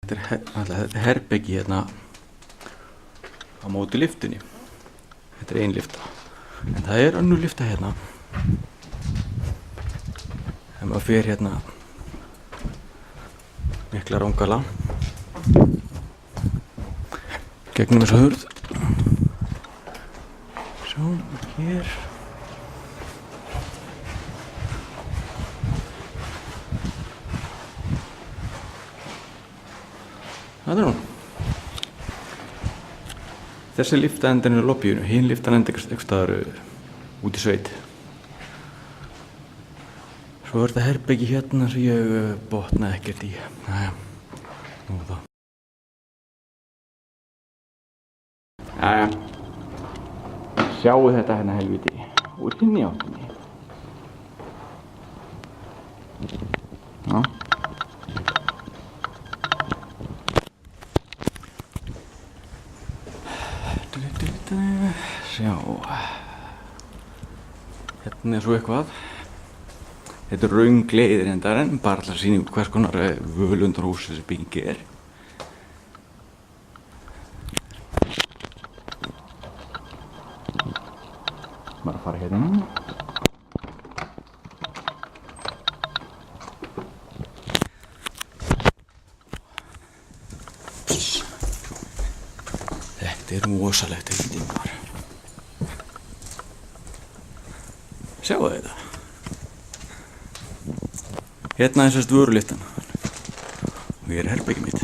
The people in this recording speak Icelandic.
Þetta er herbeggi hérna á móti lyftunni. Þetta er ein lyfta. En það er önnur lyfta hérna. Ef maður fer hérna mikla rangala gegnum þessa hurð. Svo hér. Það er hún. Þessi lyfta endar í lobbyinu, hinn lyftan endar einhvers staðar út í sveit. Svo er þetta herbeggi hérna sem ég botna ekkert í. Jæja, nú það. Jæja, sjáu þetta hérna helviti, úr hinni áttinni. Já. Sjá, hérna er svo eitthvað. Þetta er raungleiðir endar en bara til að sýna út hvers konar völundarhús þessi byggingi er. Bara að fara hérna inn. Þetta er rosalegt helviti maður. Sjáu þetta. Hérna er sérst vörulyftan. Og ég er herbeggi mitt.